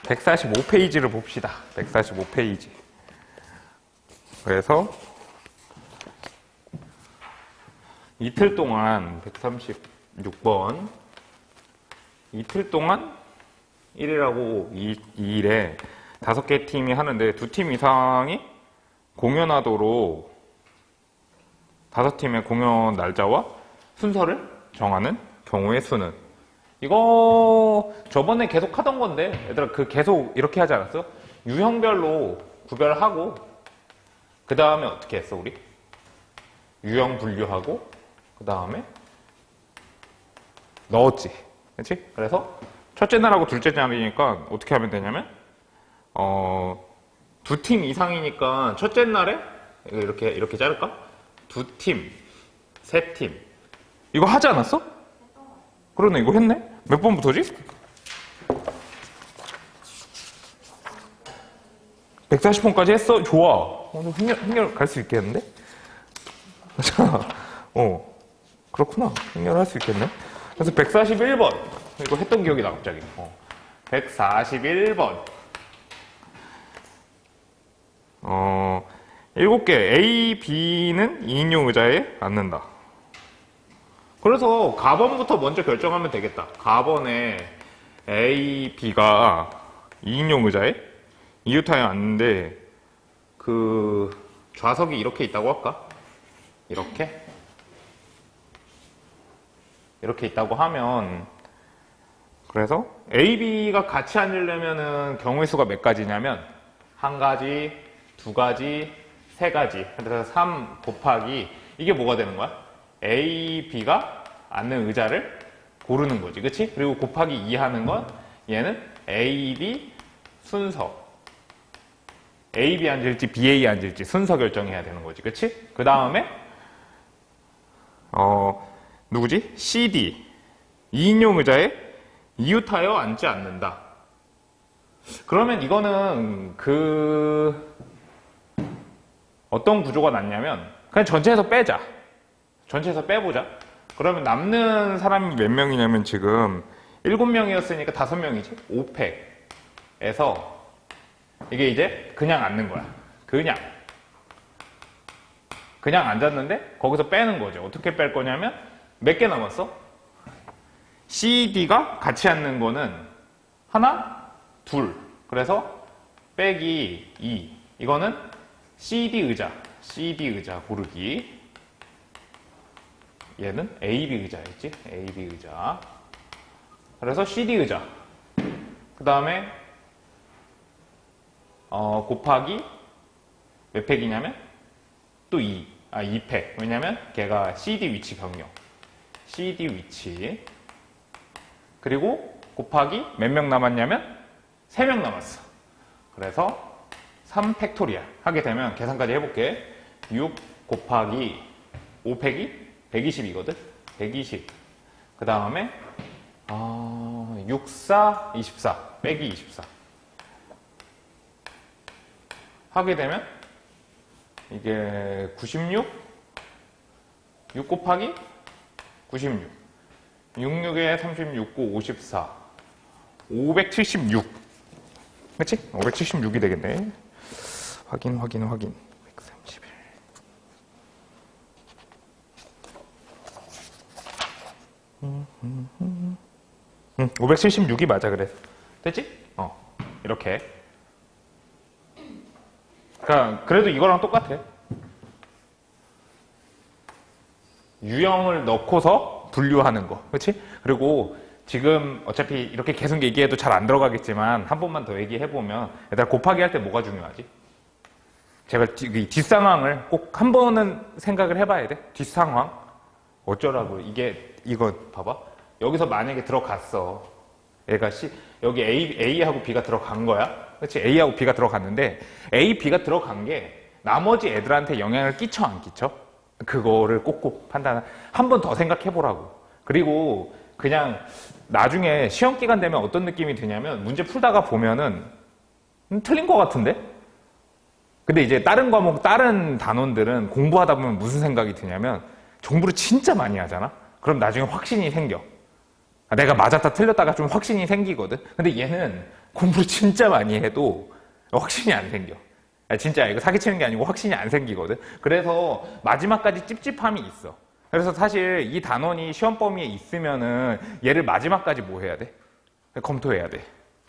145페이지를 봅시다. 145페이지. 그래서 이틀 동안 136번 이틀 동안 1일하고 2일에 5개 팀이 하는데 2팀 이상이 공연하도록 5팀의 공연 날짜와 순서를 정하는 경우의 수는, 이거 저번에 계속 하던 건데 얘들아 그 계속 이렇게 하지 않았어? 유형별로 구별하고 그 다음에 어떻게 했어 우리? 유형 분류하고 그 다음에 넣었지, 그렇지? 그래서 첫째 날하고 둘째 날이니까 어떻게 하면 되냐면 2팀 이상이니까 첫째 날에 이렇게 자를까? 2팀, 3팀 이거 하지 않았어? 그러네, 이거 했네? 몇 번부터지? 140번까지 했어? 좋아. 행렬 갈 수 있겠는데? 자, 그렇구나. 행렬할 수 있겠네. 그래서 141번. 이거 했던 기억이 나, 갑자기. 141번. 7개. A, B는 2인용 의자에 앉는다. 그래서 가번부터 먼저 결정하면 되겠다. 가번에 A, B가 2인용 의자에 이웃하에 앉는데 그 좌석이 이렇게 있다고 할까? 이렇게 있다고 하면, 그래서 A, B가 같이 앉으려면은 경우의 수가 몇 가지냐면 1가지, 2가지, 3가지. 그래서 3 곱하기 이게 뭐가 되는 거야? A, B가 앉는 의자를 고르는 거지, 그치? 그리고 곱하기 2 하는 건 얘는 A, B 순서, A, B 앉을지 B, A 앉을지 순서 결정해야 되는 거지, 그치? 그 다음에 누구지? C, D 2인용 의자에 이웃하여 앉지 않는다. 그러면 이거는 어떤 구조가 낫냐면 그냥 전체에서 빼자. 전체에서 빼보자. 그러면 남는 사람이 몇 명이냐면 지금 7명이었으니까 5명이지? 5팩에서 이게 이제 그냥 앉는 거야. 그냥 앉았는데 거기서 빼는 거죠. 어떻게 뺄 거냐면 몇 개 남았어? C, D가 같이 앉는 거는 하나, 둘. 그래서 빼기 2. 이거는 CD 의자 고르기. 얘는 AB 의자였지? AB 의자. 그래서 CD 의자. 그 다음에 곱하기 몇 팩이냐면 또 2팩. 왜냐면 걔가 CD 위치 변경. CD 위치. 그리고 곱하기 몇 명 남았냐면 3명 남았어. 그래서 3팩토리얼 하게 되면 계산까지 해볼게. 6 곱하기 5팩이 120이거든? 120. 그 다음에 6, 4, 24 빼기 24 하게 되면 이게 96 6 곱하기 96 66에 36, 9, 54 576. 그치? 576이 되겠네. 확인 131. 576이 맞아. 그래. 됐지? 이렇게. 그러니까 그래도 이거랑 똑같아. 유형을 넣고서 분류하는 거. 그렇지? 그리고 지금 어차피 이렇게 계속 얘기해도 잘 안 들어가겠지만 한 번만 더 얘기해보면, 얘들아 곱하기 할 때 뭐가 중요하지? 제가 이 뒷상황을 꼭 한 번은 생각을 해봐야 돼. 뒷상황. 어쩌라고. 이거 봐봐. 여기서 만약에 들어갔어. 얘가 여기 A하고 B가 들어간 거야. 그렇지? A하고 B가 들어갔는데 A, B가 들어간 게 나머지 애들한테 영향을 끼쳐 안 끼쳐? 그거를 꼭꼭 한 번 더 생각해 보라고. 그리고 그냥 나중에 시험 기간 되면 어떤 느낌이 드냐면 문제 풀다가 보면은 틀린 것 같은데? 근데 이제 다른 과목, 다른 단원들은 공부하다 보면 무슨 생각이 드냐면 정부를 진짜 많이 하잖아? 그럼 나중에 확신이 생겨. 내가 맞았다 틀렸다가 좀 확신이 생기거든. 근데 얘는 공부를 진짜 많이 해도 확신이 안 생겨. 진짜 이거 사기치는 게 아니고 확신이 안 생기거든. 그래서 마지막까지 찝찝함이 있어. 그래서 사실 이 단원이 시험 범위에 있으면은 얘를 마지막까지 뭐 해야 돼? 검토해야 돼.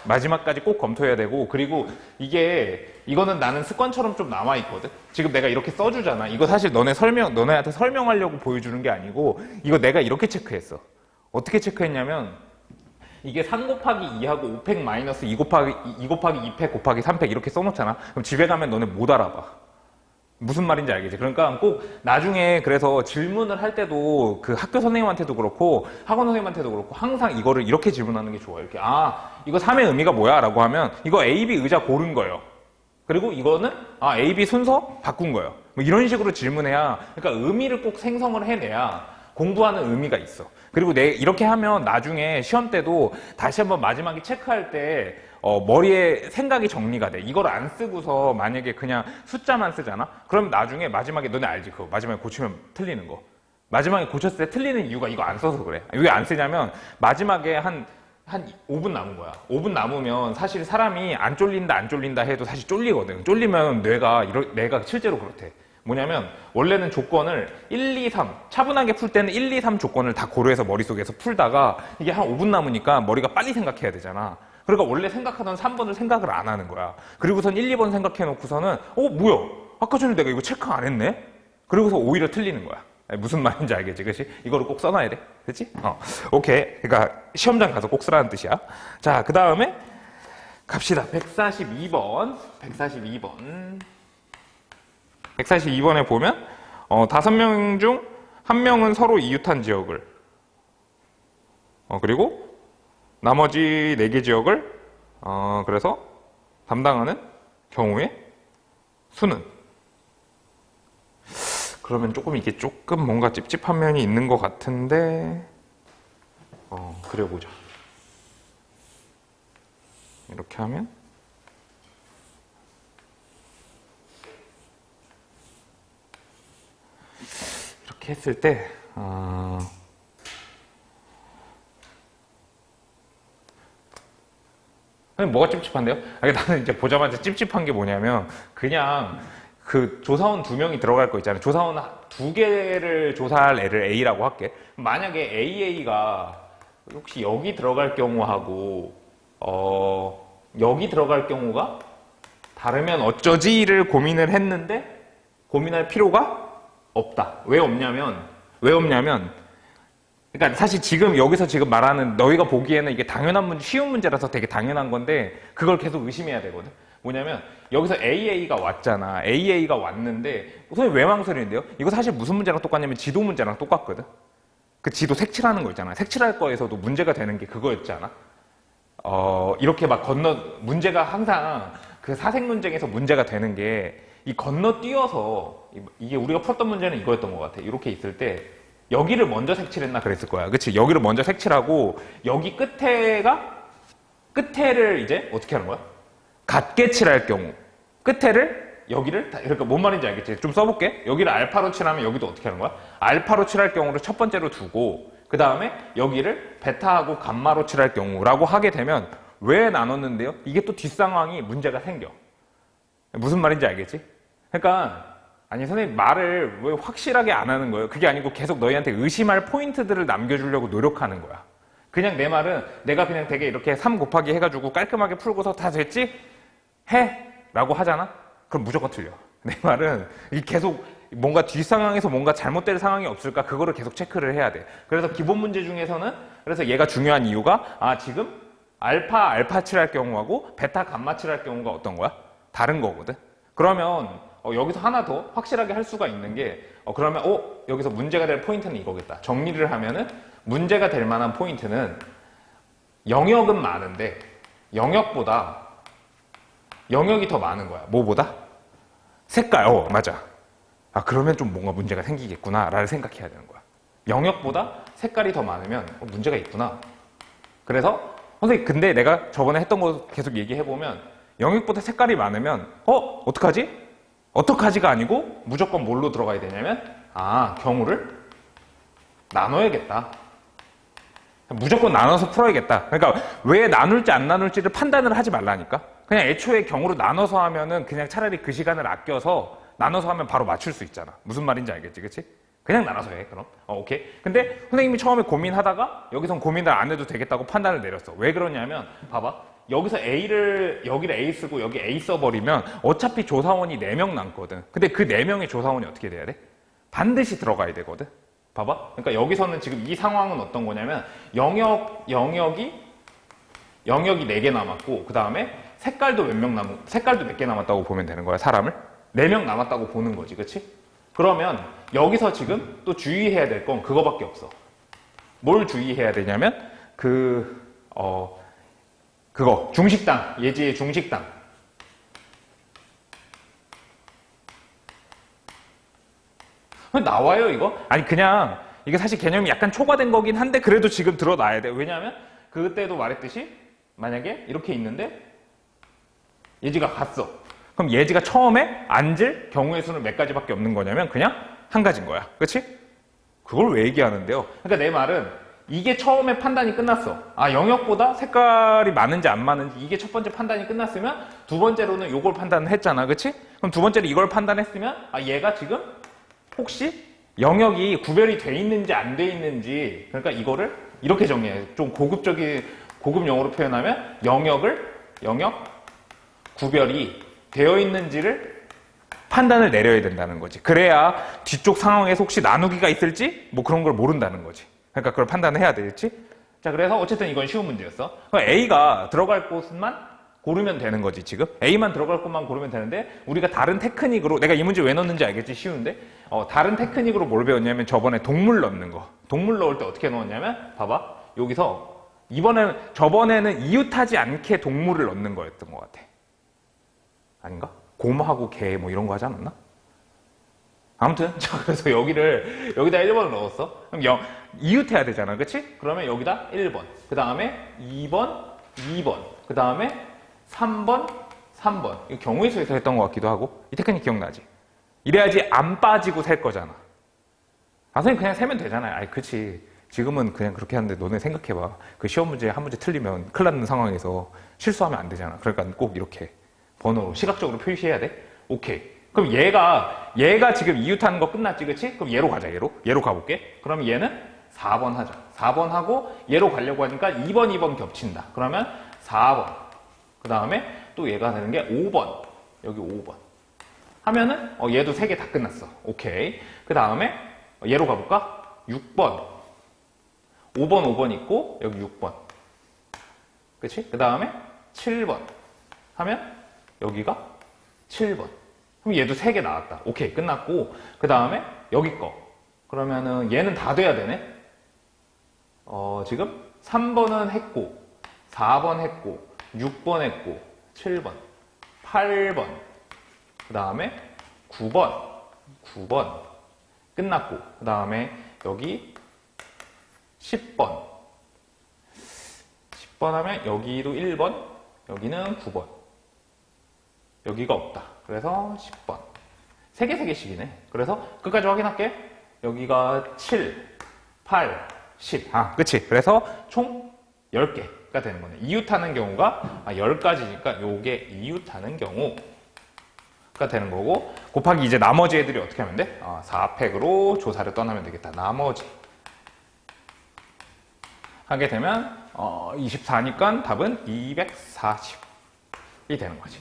마지막까지 꼭 검토해야 되고, 그리고 이거는 나는 습관처럼 좀 남아있거든? 지금 내가 이렇게 써주잖아. 이거 사실 너네한테 설명하려고 보여주는 게 아니고, 이거 내가 이렇게 체크했어. 어떻게 체크했냐면, 이게 3 곱하기 2하고 5팩 마이너스 2 곱하기 2팩 곱하기 3팩 이렇게 써놓잖아. 그럼 집에 가면 너네 못 알아봐. 무슨 말인지 알겠지? 그러니까 꼭 나중에 그래서 질문을 할 때도 그 학교 선생님한테도 그렇고 학원 선생님한테도 그렇고 항상 이거를 이렇게 질문하는 게 좋아요. 이렇게 이거 3의 의미가 뭐야? 라고 하면 이거 A, B 의자 고른 거예요. 그리고 이거는 A, B 순서 바꾼 거예요. 뭐 이런 식으로 질문해야, 그러니까 의미를 꼭 생성을 해내야 공부하는 의미가 있어. 그리고 이렇게 하면 나중에 시험 때도 다시 한번 마지막에 체크할 때 머리에 생각이 정리가 돼. 이걸 안 쓰고서 만약에 그냥 숫자만 쓰잖아? 그럼 나중에 마지막에 너네 알지? 그거 마지막에 고치면 틀리는 거. 마지막에 고쳤을 때 틀리는 이유가 이거 안 써서 그래. 왜 안 쓰냐면 마지막에 한 5분 남은 거야. 5분 남으면 사실 사람이 안 쫄린다 해도 사실 쫄리거든. 쫄리면 뇌가 실제로 그렇대. 뭐냐면 원래는 조건을 1, 2, 3 차분하게 풀 때는 1, 2, 3 조건을 다 고려해서 머릿속에서 풀다가 이게 한 5분 남으니까 머리가 빨리 생각해야 되잖아. 그러니까 원래 생각하던 3번을 생각을 안 하는 거야. 그리고선 1, 2번 생각해 놓고서는 뭐야? 아까 전에 내가 이거 체크 안 했네? 그리고서 오히려 틀리는 거야. 무슨 말인지 알겠지? 그치? 이거를 꼭 써놔야 돼. 그치? 오케이. 그러니까 시험장 가서 꼭 쓰라는 뜻이야. 자, 그 다음에 갑시다. 142번. 142번에 보면 5명 중 1명은 서로 이웃한 지역을 그리고 나머지 4개 지역을 그래서 담당하는 경우의 수는, 그러면 이게 조금 뭔가 찝찝한 면이 있는 것 같은데 그려보자. 이렇게 하면 이렇게 했을 때 뭐가 찝찝한데요? 나는 이제 보자마자 찝찝한 게 뭐냐면 그냥 그 조사원 2명이 들어갈 거 있잖아요. 조사원 2개를 조사할 애를 A라고 할게. 만약에 AA가 혹시 여기 들어갈 경우하고 여기 들어갈 경우가 다르면 어쩌지를 고민을 했는데 고민할 필요가 없다. 왜 없냐면 그러니까 사실 여기서 말하는 너희가 보기에는 이게 쉬운 문제라서 되게 당연한 건데 그걸 계속 의심해야 되거든. 뭐냐면 여기서 AA가 왔잖아. AA가 왔는데 선생님 왜 망설이는데요? 이거 사실 무슨 문제랑 똑같냐면 지도 문제랑 똑같거든. 그 지도 색칠하는 거 있잖아. 색칠할 거에서도 문제가 되는 게 그거였지 않아? 이렇게 문제가 항상 그 사색 문제에서 문제가 되는 게 이 건너뛰어서 이게 우리가 풀었던 문제는 이거였던 것 같아. 이렇게 있을 때 여기를 먼저 색칠했나 그랬을 거야. 그치? 여기를 먼저 색칠하고 여기 끝에를 이제 어떻게 하는 거야? 같게 칠할 경우 여기를 그러니까 뭔 말인지 알겠지? 좀 써볼게. 여기를 알파로 칠하면 여기도 어떻게 하는 거야? 알파로 칠할 경우를 첫 번째로 두고 그 다음에 여기를 베타하고 감마로 칠할 경우라고 하게 되면 왜 나눴는데요? 이게 또 뒷상황이 문제가 생겨. 무슨 말인지 알겠지? 그러니까 선생님 말을 왜 확실하게 안 하는 거예요? 그게 아니고 계속 너희한테 의심할 포인트들을 남겨주려고 노력하는 거야. 그냥 내 말은 내가 그냥 되게 이렇게 3 곱하기 해가지고 깔끔하게 풀고서 다 됐지? 해! 라고 하잖아? 그럼 무조건 틀려. 내 말은 계속 뭔가 뒷상황에서 뭔가 잘못될 상황이 없을까? 그거를 계속 체크를 해야 돼. 그래서 기본 문제 중에서는 그래서 얘가 중요한 이유가 지금 알파 칠할 경우하고 베타 감마 칠할 경우가 어떤 거야? 다른 거거든. 그러면 여기서 하나 더 확실하게 할 수가 있는 게 그러면 여기서 문제가 될 포인트는 이거겠다. 정리를 하면은 문제가 될 만한 포인트는 영역은 많은데 영역보다 영역이 더 많은 거야. 뭐보다? 색깔. 맞아. 그러면 좀 뭔가 문제가 생기겠구나 라를 생각해야 되는 거야. 영역보다 색깔이 더 많으면 문제가 있구나. 그래서 선생님 근데 내가 저번에 했던 거 계속 얘기해보면 영역보다 색깔이 많으면 어떡하지? 어떡하지가 아니고 무조건 뭘로 들어가야 되냐면 경우를 나눠야겠다. 무조건 나눠서 풀어야겠다. 그러니까 왜 나눌지 안 나눌지를 판단을 하지 말라니까. 그냥 애초에 경우로 나눠서 하면은 그냥 차라리 그 시간을 아껴서 나눠서 하면 바로 맞출 수 있잖아. 무슨 말인지 알겠지, 그치? 그냥 나눠서 해, 그럼. 오케이. 근데 선생님이 처음에 고민하다가 여기선 고민을 안 해도 되겠다고 판단을 내렸어. 왜 그러냐면, 봐봐. 여기서 여기를 A 쓰고 여기 A 써버리면 어차피 조사원이 4명 남거든. 근데 그 4명의 조사원이 어떻게 돼야 돼? 반드시 들어가야 되거든. 봐봐. 그러니까 여기서는 지금 이 상황은 어떤 거냐면 영역이 4개 남았고 그 다음에 색깔도 몇 개 남았다고 보면 되는 거야. 사람을 4명 남았다고 보는 거지, 그렇지? 그러면 여기서 지금 또 주의해야 될 건 그거밖에 없어. 뭘 주의해야 되냐면 그거 중식당, 예지의 중식당. 나와요 이거? 아니 그냥 이게 사실 개념이 약간 초과된 거긴 한데 그래도 지금 드러나야 돼. 왜냐하면 그때도 말했듯이 만약에 이렇게 있는데 예지가 갔어. 그럼 예지가 처음에 앉을 경우의 수는 몇 가지밖에 없는 거냐면 그냥 한 가지인 거야. 그렇지? 그걸 왜 얘기하는데요? 그러니까 내 말은 이게 처음에 판단이 끝났어. 아, 영역보다 색깔이 많은지 안 많은지 이게 첫 번째 판단이 끝났으면 두 번째로는 이걸 판단을 했잖아. 그렇지? 그럼 두 번째로 이걸 판단했으면 아, 얘가 지금 혹시 영역이 구별이 돼 있는지 안 돼 있는지, 그러니까 이거를 이렇게 정리해. 좀 고급 용어로 표현하면 영역 구별이 되어 있는지를 판단을 내려야 된다는 거지. 그래야 뒤쪽 상황에서 혹시 나누기가 있을지 뭐 그런 걸 모른다는 거지. 그러니까 그걸 판단을 해야 되겠지. 자, 그래서 어쨌든 이건 쉬운 문제였어. A가 들어갈 곳만 고르면 되는 거지. 지금 A만 들어갈 곳만 고르면 되는데 우리가 다른 테크닉으로, 내가 이 문제 왜 넣었는지 알겠지? 쉬운데 다른 테크닉으로 뭘 배웠냐면 저번에 동물 넣는 거. 동물 넣을 때 어떻게 넣었냐면 봐봐. 여기서 저번에는 이웃하지 않게 동물을 넣는 거였던 것 같아. 아닌가? 곰하고 개 뭐 이런 거 하지 않았나? 아무튼 그래서 여기다 1번을 넣었어. 그럼 이웃해야 되잖아. 그치? 그러면 여기다 1번, 그 다음에 2번, 그 다음에 3번. 이거 경우의 수에서 했던 것 같기도 하고. 이 테크닉 기억나지? 이래야지 안 빠지고 셀 거잖아. 아, 선생님 그냥 세면 되잖아요. 아이, 그치. 지금은 그냥 그렇게 하는데 너네 생각해봐. 그 시험 문제 한 문제 틀리면 큰일 나는 상황에서 실수하면 안 되잖아. 그러니까 꼭 이렇게 번호로 시각적으로 표시해야 돼. 오케이. 그럼 얘가 지금 이웃하는 거 끝났지, 그치? 그럼 얘로 가자, 얘로 가볼게. 그럼 얘는 4번 하자. 4번 하고 얘로 가려고 하니까 2번 겹친다. 그러면 4번. 그 다음에 또 얘가 되는 게 5번. 여기 5번. 하면은 얘도 3개 다 끝났어. 오케이. 그 다음에 얘로 가볼까? 6번. 5번 있고 여기 6번. 그치? 그 다음에 7번. 하면 여기가 7번. 그럼 얘도 3개 나왔다. 오케이. 끝났고 그 다음에 여기 거. 그러면은 얘는 다 돼야 되네. 지금 3번은 했고 4번 했고 6번 했고 7번 8번 그 다음에 9번 끝났고 그 다음에 여기 10번 하면 여기도 1번 여기는 9번 여기가 없다. 그래서 10번 3개씩이네. 그래서 끝까지 확인할게. 여기가 7, 8, 10. 아, 그치. 그래서 총 10개가 되는 거네. 이웃하는 경우가 10가지니까 요게 이웃하는 경우가 되는 거고, 곱하기 이제 나머지 애들이 어떻게 하면 돼? 4팩으로 조사를 떠나면 되겠다. 나머지 하게 되면 24니까 답은 240이 되는 거지.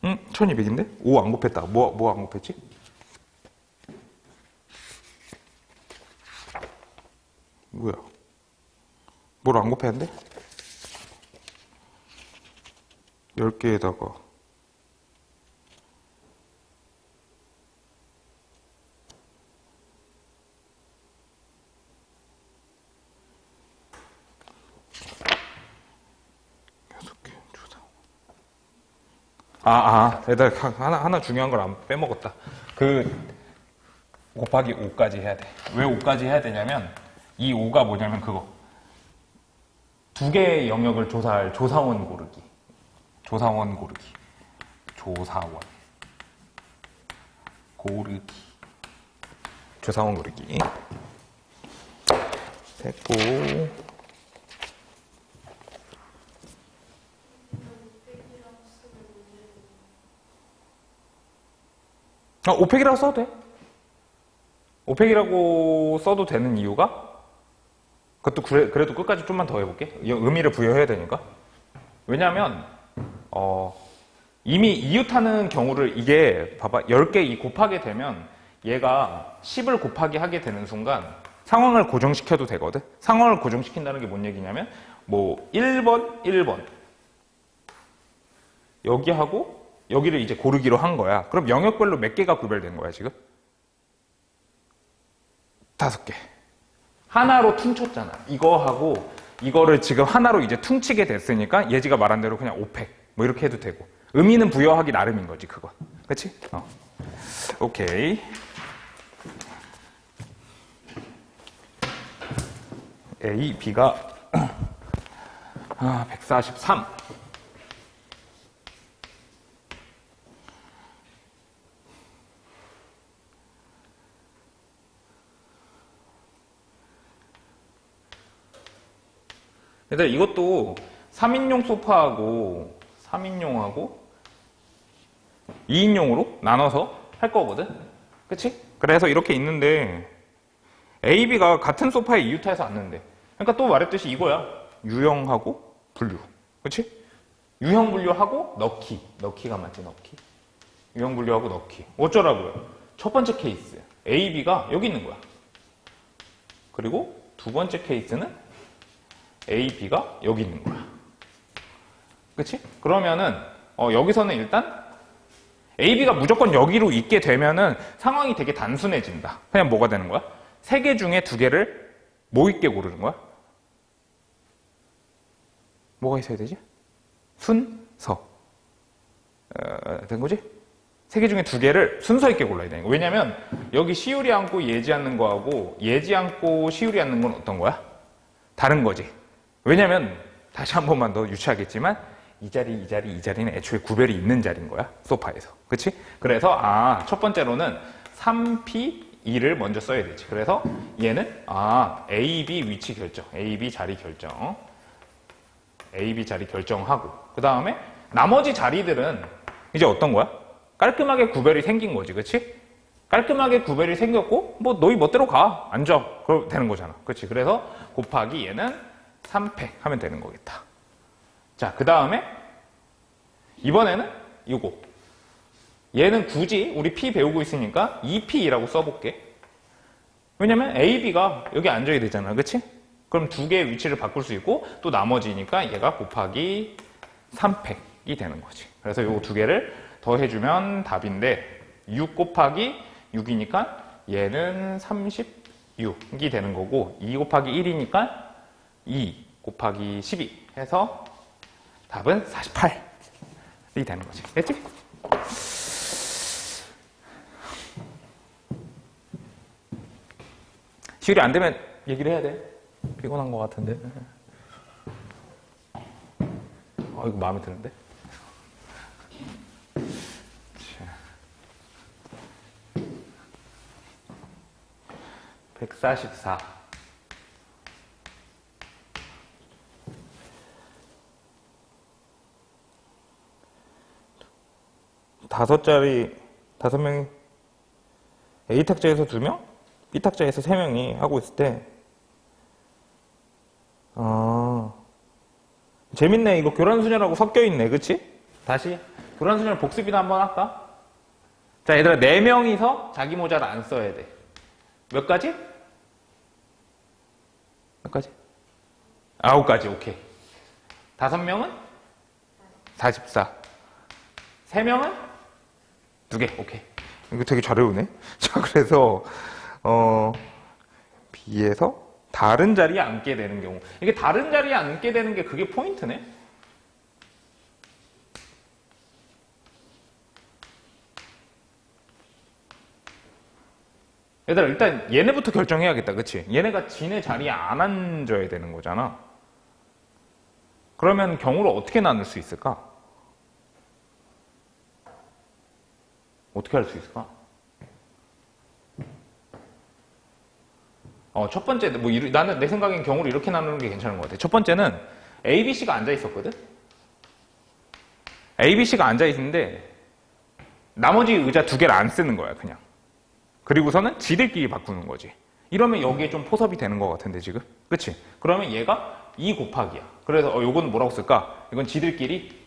응? 1200인데? 5 안 곱했다. 뭐 안 곱했지? 뭐야? 뭘 안 곱했는데? 10개에다가 얘들아, 하나 중요한 걸 안 빼먹었다. 곱하기 5까지 해야 돼. 왜 5까지 해야 되냐면, 이 5가 뭐냐면 그거. 두 개의 영역을 조사할 조사원 고르기. 조사원 고르기. 조사원. 고르기. 조사원 고르기. 됐고. 오펙이라고 써도 돼. 오펙이라고 써도 되는 이유가 그것도 그래도 끝까지 좀만 더 해볼게. 의미를 부여해야 되니까. 왜냐면 이미 이웃하는 경우를 이게 봐봐 10개 곱하게 되면 얘가 10을 곱하기 하게 되는 순간 상황을 고정시켜도 되거든. 상황을 고정시킨다는 게 뭔 얘기냐면 뭐 1번 여기하고 여기를 이제 고르기로 한 거야. 그럼 영역별로 몇 개가 구별된 거야 지금? 5개. 하나로 퉁쳤잖아. 이거하고 이거를 지금 하나로 이제 퉁치게 됐으니까 예지가 말한 대로 그냥 오펙 뭐 이렇게 해도 되고 의미는 부여하기 나름인 거지 그건. 그치? 오케이. A, B가 143. 얘들아 이것도 3인용 소파하고 3인용하고 2인용으로 나눠서 할 거거든? 그치? 그래서 이렇게 있는데 A, B가 같은 소파에 이웃해서 앉는데 그러니까 또 말했듯이 이거야. 유형하고 분류. 그치? 유형 분류하고 넣기가 맞지 넣기. 유형 분류하고 넣기. 어쩌라고요? 첫 번째 케이스 A, B가 여기 있는 거야. 그리고 두 번째 케이스는 A, B가 여기 있는 거야. 그치? 그러면은 여기서는 일단 A, B가 무조건 여기로 있게 되면은 상황이 되게 단순해진다. 그냥 뭐가 되는 거야? 3개 중에 2개를 뭐 있게 고르는 거야? 뭐가 있어야 되지? 순서. 된 거지? 3개 중에 2개를 순서 있게 골라야 되는 거야. 왜냐면 여기 시울이 앉고 예지 앉는 거하고 예지 앉고 시울이 앉는 건 어떤 거야? 다른 거지. 왜냐면 다시 한 번만 더 유추하겠지만 이 자리는 애초에 구별이 있는 자리인 거야. 소파에서. 그치? 그래서 첫 번째로는 3P2를 먼저 써야 되지. 그래서 얘는 A, B 위치 결정. A, B 자리 결정. A, B 자리 결정하고 그 다음에 나머지 자리들은 이제 어떤 거야? 깔끔하게 구별이 생긴 거지. 그치? 깔끔하게 구별이 생겼고 뭐 너희 멋대로 가. 앉아. 그럼 되는 거잖아. 그치? 그래서 곱하기 얘는 3팩 하면 되는 거겠다. 자, 그 다음에 이번에는 이거. 얘는 굳이 우리 P 배우고 있으니까 2P라고 써볼게. 왜냐면 A, B가 여기 앉아야 되잖아. 그치? 그럼 2개의 위치를 바꿀 수 있고 또 나머지니까 얘가 곱하기 3팩이 되는 거지. 그래서 요거 2개를 더해주면 답인데 6 곱하기 6이니까 얘는 36이 되는 거고 2 곱하기 1이니까 2 곱하기 12 해서 답은 48이 되는 거지. 됐지? 시율이 안 되면 얘기를 해야 돼. 피곤한 것 같은데. 이거 마음에 드는데? 144. 다섯 명이 A탁자에서 2명, B탁자에서 3명이 하고 있을 때 재밌네. 이거 교란수녀라고 섞여있네. 그치? 다시 교란수녀 복습이나 한번 할까? 자, 얘들아 4명이서 자기 모자를 안 써야 돼. 몇 가지? 몇 가지? 9가지. 오케이. 5명은? 44. 3명은? 2개. 오케이. 이거 되게 잘 외우네. 자, 그래서 B에서 다른 자리에 앉게 되는 경우. 이게 다른 자리에 앉게 되는 게 그게 포인트네. 얘들아, 일단 얘네부터 결정해야겠다. 그치? 얘네가 지네 자리에 안 앉아야 되는 거잖아. 그러면 경우를 어떻게 나눌 수 있을까? 어떻게 할 수 있을까? 첫 번째, 나는 내 생각엔 경우를 이렇게 나누는 게 괜찮은 것 같아. 첫 번째는 A, B, C가 앉아 있었거든? A, B, C가 앉아 있는데 나머지 의자 두 개를 안 쓰는 거야, 그냥. 그리고서는 지들끼리 바꾸는 거지. 이러면 여기에 좀 포섭이 되는 것 같은데, 지금? 그치? 그러면 얘가 2 곱하기야. 그래서, 요거는 뭐라고 쓸까? 이건 지들끼리,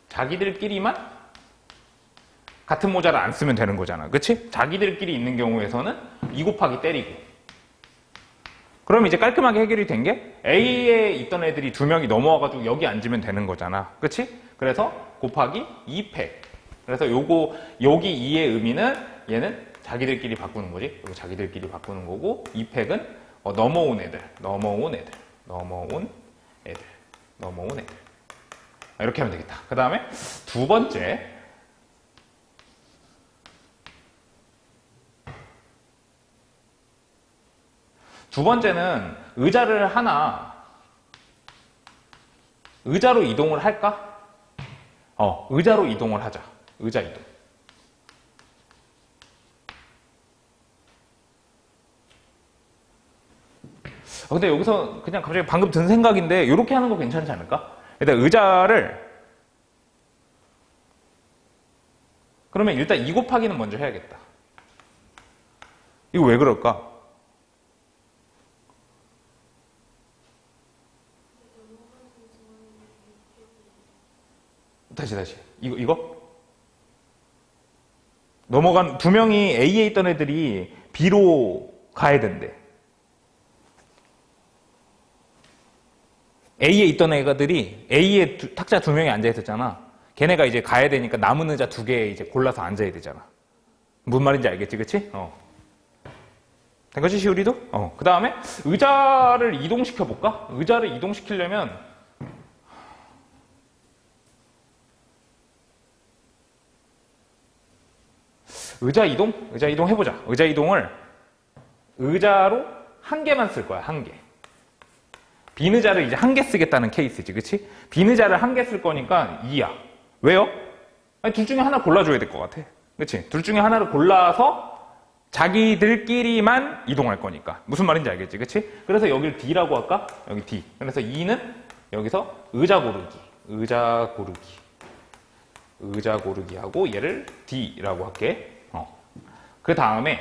자기들끼리만 같은 모자를 안 쓰면 되는 거잖아. 그치? 자기들끼리 있는 경우에서는 2 곱하기 때리고. 그럼 이제 깔끔하게 해결이 된 게 A에 있던 애들이 2명이 넘어와가지고 여기 앉으면 되는 거잖아. 그치? 그래서 곱하기 2팩. 그래서 여기 2의 의미는 얘는 자기들끼리 바꾸는 거지. 여기 자기들끼리 바꾸는 거고 2팩은 넘어온 애들. 이렇게 하면 되겠다. 그 다음에 두 번째. 두 번째는 의자를 하나 의자로 이동을 할까? 의자로 이동을 하자. 의자 이동. 근데 여기서 그냥 갑자기 방금 든 생각인데 이렇게 하는 거 괜찮지 않을까? 일단 의자를 그러면 일단 2 곱하기는 먼저 해야겠다. 이거 왜 그럴까? 다시. 이거? 넘어간 2명이 A에 있던 애들이 B로 가야 된대. A에 있던 애들이 A에 탁자 2명이 앉아 있었잖아. 걔네가 이제 가야 되니까 남은 의자 2개 이제 골라서 앉아야 되잖아. 무슨 말인지 알겠지, 그치? 된 거지, 시우리도? 그 다음에 의자를 이동시켜볼까? 의자를 이동시키려면 의자 이동 해보자. 의자 이동을 의자로 1개만 쓸 거야, 1개. 빈 의자를 이제 1개 쓰겠다는 케이스지, 그치? 빈 의자를 1개 쓸 거니까 2야. 왜요? 아니, 둘 중에 하나 골라줘야 될 것 같아. 그치? 둘 중에 하나를 골라서 자기들끼리만 이동할 거니까. 무슨 말인지 알겠지, 그치? 그래서 여기를 D라고 할까? 여기 D. 그래서 2는 여기서 의자 고르기 하고 얘를 D라고 할게. 그 다음에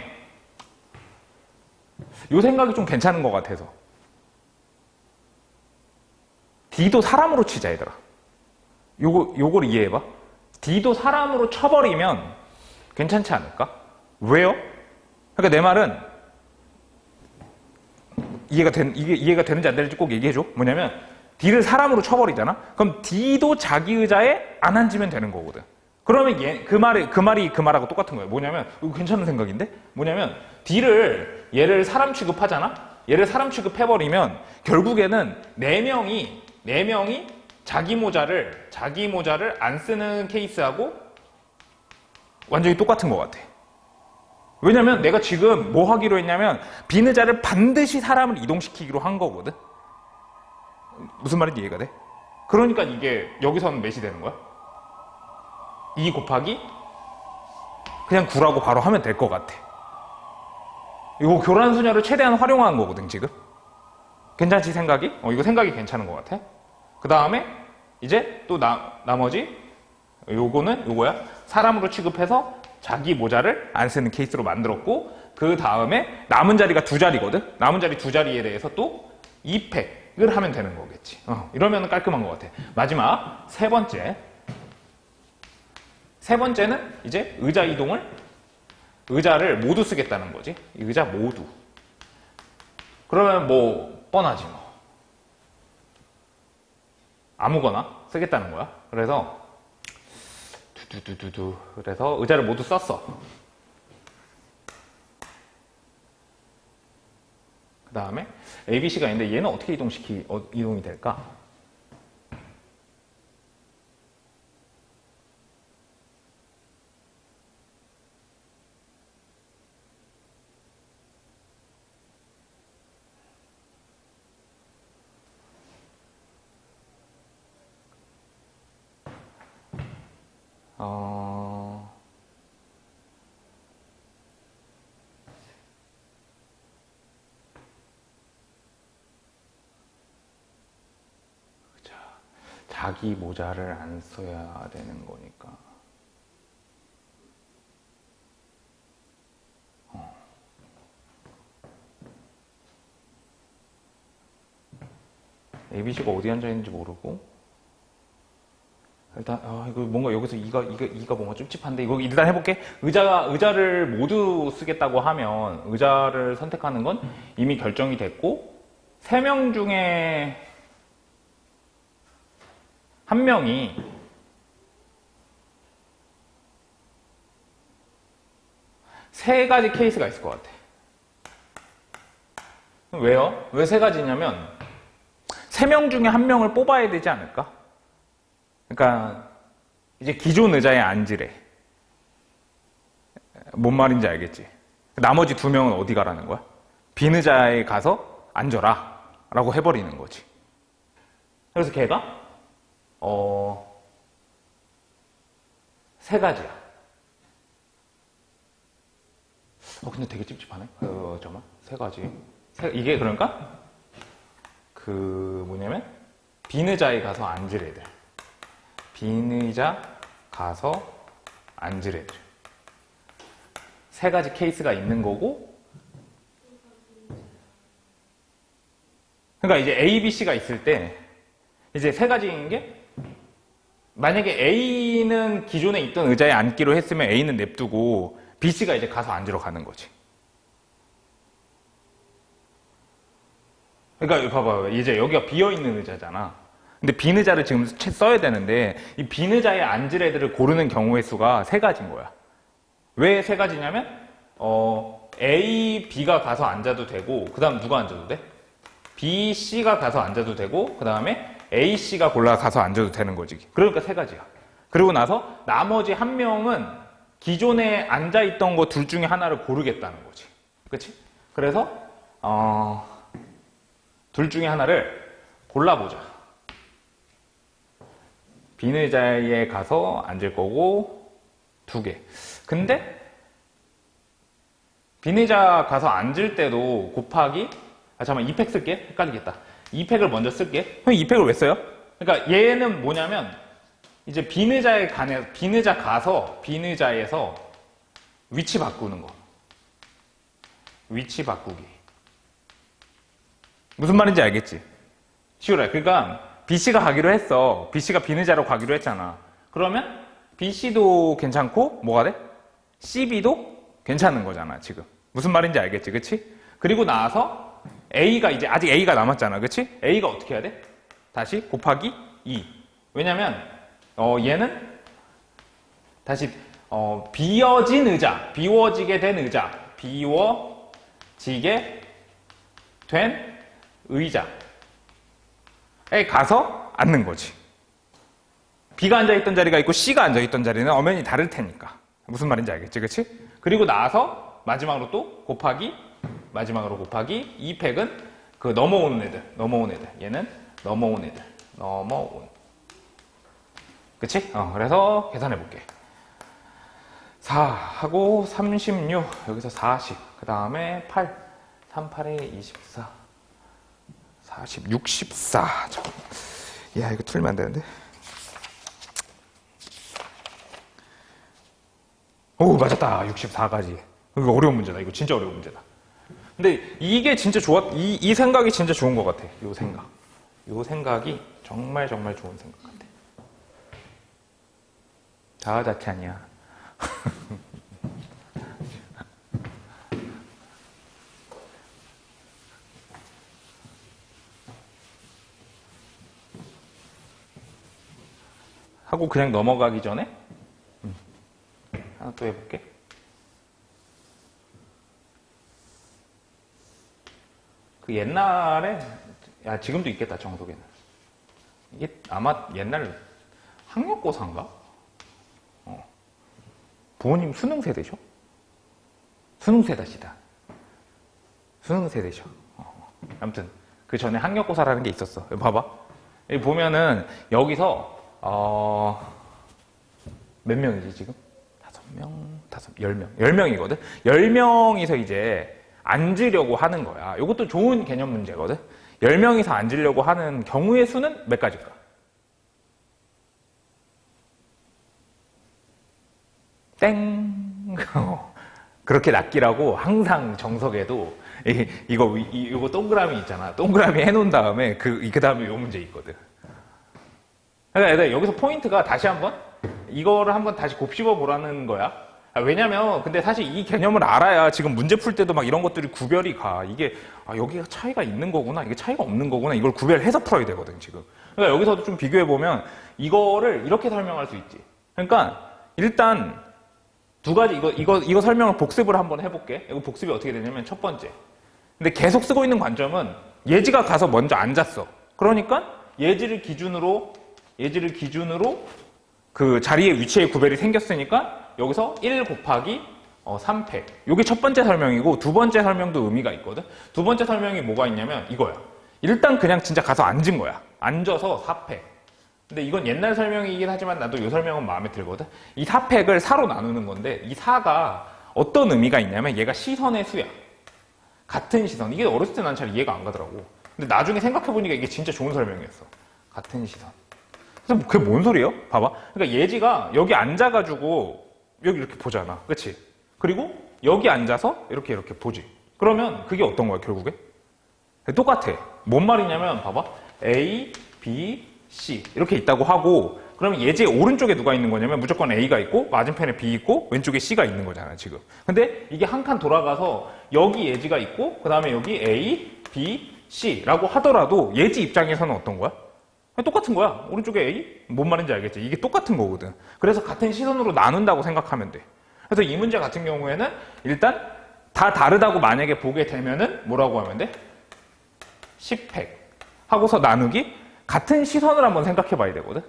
요 생각이 좀 괜찮은 것 같아서 D도 사람으로 치자, 얘들아. 요걸 이해해봐. D도 사람으로 쳐버리면 괜찮지 않을까? 왜요? 그러니까 내 말은 이해가 되는지 안 되는지 꼭 얘기해줘. 뭐냐면 D를 사람으로 쳐버리잖아? 그럼 D도 자기 의자에 안 앉으면 되는 거거든. 그러면 그 말하고 똑같은 거예요. 뭐냐면, 이거 괜찮은 생각인데? 뭐냐면, 얘를 사람 취급하잖아? 얘를 사람 취급해버리면, 결국에는 4명이 자기 모자를 안 쓰는 케이스하고 완전히 똑같은 것 같아. 왜냐면 내가 지금 뭐 하기로 했냐면, 빈 의자를 반드시 사람을 이동시키기로 한 거거든? 무슨 말인지 이해가 돼? 그러니까 이게, 여기서는 몇이 되는 거야? 2 곱하기 그냥 9라고 바로 하면 될 것 같아. 이거 교란수녀를 최대한 활용한 거거든, 지금. 괜찮지, 생각이? 이거 생각이 괜찮은 것 같아. 그 다음에 이제 또 나머지 요거야. 사람으로 취급해서 자기 모자를 안 쓰는 케이스로 만들었고, 그 다음에 남은 자리가 2자리거든? 남은 자리 2자리에 대해서 또 2팩을 하면 되는 거겠지. 이러면 깔끔한 것 같아. 마지막 세 번째는 이제 의자 이동을 의자를 모두 쓰겠다는 거지. 의자 모두. 그러면 뭐 뻔하지 뭐. 아무거나 쓰겠다는 거야. 그래서 그래서 의자를 모두 썼어. 그 다음에 ABC가 있는데 얘는 어떻게 이동이 될까? 어, 자, 자기 모자를 안 써야 되는 거니까. ABC가 어디 앉아 있는지 모르고 일단 이거 뭔가 여기서 이가 뭔가 찝찝한데 이거 일단 해볼게. 의자를 모두 쓰겠다고 하면 의자를 선택하는 건 이미 결정이 됐고 3명 중에 1명이 세 가지 케이스가 있을 것 같아. 왜요? 왜 세 가지냐면 3명 중에 1명을 뽑아야 되지 않을까? 그러니까 이제 기존 의자에 앉으래. 뭔 말인지 알겠지? 나머지 2명은 어디 가라는 거야? 빈 의자에 가서 앉아라 라고 해버리는 거지. 그래서 걔가 세 가지야. 근데 되게 찝찝하네. 잠깐만. 세 가지. 이게 그러니까 뭐냐면 빈 의자에 가서 앉을 애들. 빈 의자 가서 앉을 애들. 세 가지 케이스가 있는 거고. 그러니까 이제 A, B, C가 있을 때 이제 세 가지인 게 만약에 A는 기존에 있던 의자에 앉기로 했으면 A는 냅두고 B, C가 이제 가서 앉으러 가는 거지. 그러니까 봐봐. 이제 여기가 비어있는 의자잖아. 근데 빈 의자를 지금 써야 되는데 이 빈 의자에 앉을 애들을 고르는 경우의 수가 3가지인 거야. 왜 3가지냐면 A, B가 가서 앉아도 되고 그 다음 누가 앉아도 돼? B, C가 가서 앉아도 되고 그 다음에 A, C가 골라 가서 앉아도 되는 거지. 그러니까 3가지야. 그리고 나서 나머지 1명은 기존에 앉아있던 거 둘 중에 하나를 고르겠다는 거지. 그치? 그래서 둘 중에 하나를 골라보자. 빈 의자에 가서 앉을 거고 2개. 근데 빈 의자 가서 앉을 때도 곱하기 잠깐만 2팩 쓸게. 헷갈리겠다. 2팩을 먼저 쓸게. 형 2팩을 왜 써요? 그러니까 얘는 뭐냐면 이제 빈 의자에 빈 의자 가서 빈 의자에서 위치 바꾸는 거. 위치 바꾸기. 무슨 말인지 알겠지? 시우라. 그러니까 B씨가 가기로 했어. B씨가 빈 의자로 가기로 했잖아. 그러면 B씨도 괜찮고 뭐가 돼? CB도 괜찮은 거잖아 지금. 무슨 말인지 알겠지? 그치? 그리고 나서 A가 이제 아직 A가 남았잖아. 그치? A가 어떻게 해야 돼? 다시 곱하기 2. 왜냐면 얘는 다시 비워진 의자, 비워지게 된 의자, 비워지게 된 의자에 가서 앉는 거지. B가 앉아있던 자리가 있고 C가 앉아있던 자리는 엄연히 다를 테니까. 무슨 말인지 알겠지? 그치? 그리고 나서 마지막으로 또 곱하기, 마지막으로 곱하기 2팩은 그 넘어오는 애들, 넘어온 애들. 얘는 넘어온 애들, 넘어온. 그치? 그래서 계산해볼게. 4 하고 36, 여기서 40, 그 다음에 8, 38에 24, 40, 64. 야, 이거 틀리면 안 되는데. 오, 맞았다. 64까지. 이거 어려운 문제다. 이거 진짜 어려운 문제다. 근데 이게 진짜 이 생각이 진짜 좋은 것 같아. 이 생각. 이 생각이 정말 정말 좋은 생각 같아. 자아자치 아니야. 하고 그냥 넘어가기 전에 하나 또 해볼게. 그 옛날에 지금도 있겠다. 정석에는 이게 아마 옛날 학력고사인가? 부모님 수능 세대셔? 수능 세대시다. 수능 세대셔. 아무튼 그 전에 학력고사라는 게 있었어. 여기 봐봐. 여기 보면은 여기서 몇 명이지 지금? 5명, 10명이거든? 10명이서 이제 앉으려고 하는 거야. 이것도 좋은 개념 문제거든? 10명이서 앉으려고 하는 경우의 수는 몇 가지일까? 땡! 그렇게 낚이라고 항상 정석에도 이거 동그라미 있잖아. 동그라미 해놓은 다음에 그 다음에 이 문제 있거든. 그러니까 여기서 포인트가 다시 한번 이거를 한번 다시 곱씹어 보라는 거야. 왜냐면 근데 사실 이 개념을 알아야 지금 문제 풀 때도 막 이런 것들이 구별이 가. 이게 여기가 차이가 있는 거구나, 이게 차이가 없는 거구나, 이걸 구별해서 풀어야 되거든 지금. 그러니까 여기서도 좀 비교해 보면 이거를 이렇게 설명할 수 있지. 그러니까 일단 두 가지 이거 설명을 복습을 한번 해볼게. 이거 복습이 어떻게 되냐면 첫 번째. 근데 계속 쓰고 있는 관점은 예지가 가서 먼저 앉았어. 그러니까 예지를 기준으로 그 자리의 위치의 구별이 생겼으니까 여기서 1 곱하기 3팩. 이게 첫 번째 설명이고 두 번째 설명도 의미가 있거든. 두 번째 설명이 뭐가 있냐면 이거야. 일단 그냥 진짜 가서 앉은 거야. 앉아서 4팩. 근데 이건 옛날 설명이긴 하지만 나도 이 설명은 마음에 들거든. 이 4팩을 4로 나누는 건데 이 4가 어떤 의미가 있냐면 얘가 시선의 수야. 같은 시선. 이게 어렸을 때 난 잘 이해가 안 가더라고. 근데 나중에 생각해보니까 이게 진짜 좋은 설명이었어. 같은 시선. 그래서 그게 뭔 소리예요? 봐봐. 그러니까 예지가 여기 앉아가지고 여기 이렇게 보잖아. 그치? 그리고 여기 앉아서 이렇게 보지. 그러면 그게 어떤 거야, 결국에? 똑같아. 뭔 말이냐면 봐봐. A, B, C 이렇게 있다고 하고 그러면 예지의 오른쪽에 누가 있는 거냐면 무조건 A가 있고 맞은편에 B 있고 왼쪽에 C가 있는 거잖아 지금. 근데 이게 한 칸 돌아가서 여기 예지가 있고 그 다음에 여기 A, B, C라고 하더라도 예지 입장에서는 어떤 거야? 똑같은 거야. 오른쪽에 A? 뭔 말인지 알겠지? 이게 똑같은 거거든. 그래서 같은 시선으로 나눈다고 생각하면 돼. 그래서 이 문제 같은 경우에는 일단 다 다르다고 만약에 보게 되면은 뭐라고 하면 돼? 10팩 하고서 나누기 같은 시선을 한번 생각해 봐야 되거든.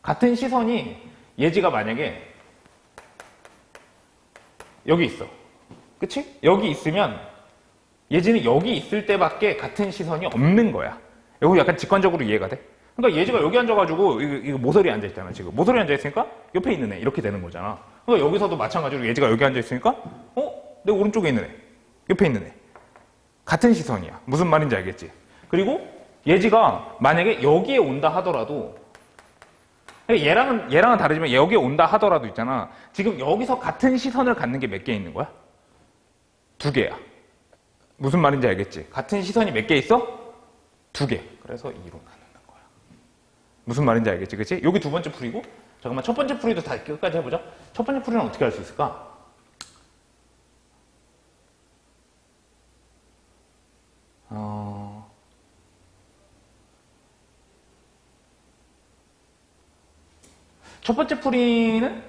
같은 시선이 예지가 만약에 여기 있어. 그치? 여기 있으면 예지는 여기 있을 때밖에 같은 시선이 없는 거야. 이거 약간 직관적으로 이해가 돼? 그러니까 예지가 여기 앉아가지고 이거 모서리에 앉아있잖아 지금. 모서리에 앉아있으니까 옆에 있는 애 이렇게 되는 거잖아. 그러니까 여기서도 마찬가지로 예지가 여기 앉아있으니까 내 오른쪽에 있는 애 옆에 있는 애 같은 시선이야. 무슨 말인지 알겠지? 그리고 예지가 만약에 여기에 온다 하더라도 얘랑은 다르지만 여기에 온다 하더라도 있잖아. 지금 여기서 같은 시선을 갖는 게 몇 개 있는 거야? 2개야. 무슨 말인지 알겠지? 같은 시선이 몇 개 있어? 2개. 그래서 2로 나누는 거야. 무슨 말인지 알겠지? 그치? 여기 두 번째 풀이고 잠깐만 첫 번째 풀이도 다 끝까지 해보자. 첫 번째 풀이는 어떻게 할 수 있을까? 첫 번째 풀이는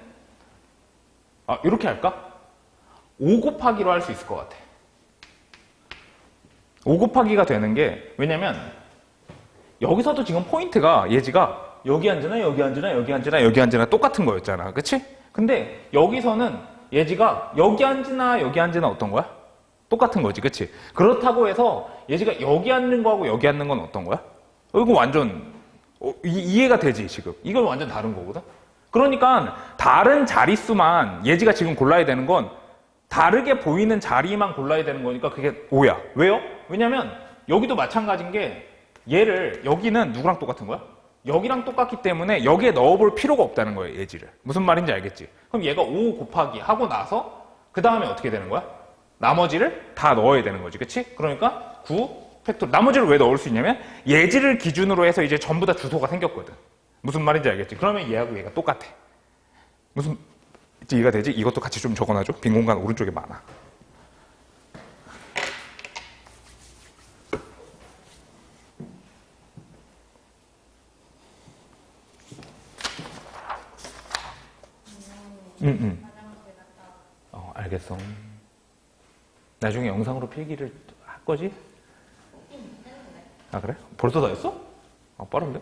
이렇게 할까? 5 곱하기로 할 수 있을 것 같아. 5 곱하기가 되는 게 왜냐면 여기서도 지금 포인트가 예지가 여기 앉으나 여기 앉으나 여기 앉으나 여기 앉으나 똑같은 거였잖아. 그치? 근데 여기서는 예지가 여기 앉으나 여기 앉으나 어떤 거야? 똑같은 거지. 그치? 그렇다고 해서 예지가 여기 앉는 거하고 여기 앉는 건 어떤 거야? 이거 완전 이해가 되지 지금. 이건 완전 다른 거거든. 그러니까 다른 자릿수만 예지가 지금 골라야 되는 건 다르게 보이는 자리만 골라야 되는 거니까 그게 5야. 왜요? 왜냐면 여기도 마찬가지인 게 얘를 여기는 누구랑 똑같은 거야? 여기랑 똑같기 때문에 여기에 넣어볼 필요가 없다는 거예요. 예지를. 무슨 말인지 알겠지? 그럼 얘가 5 곱하기 하고 나서 그 다음에 어떻게 되는 거야? 나머지를 다 넣어야 되는 거지. 그치? 그러니까 9 팩토리얼. 나머지를 왜 넣을 수 있냐면 예지를 기준으로 해서 이제 전부 다 주소가 생겼거든. 무슨 말인지 알겠지? 그러면 얘하고 얘가 똑같아. 무슨 이해가 되지? 이것도 같이 좀 적어놔줘. 빈 공간 오른쪽에 많아. 알겠어. 나중에 영상으로 필기를 할 거지? 그래? 벌써 다 했어? 빠른데?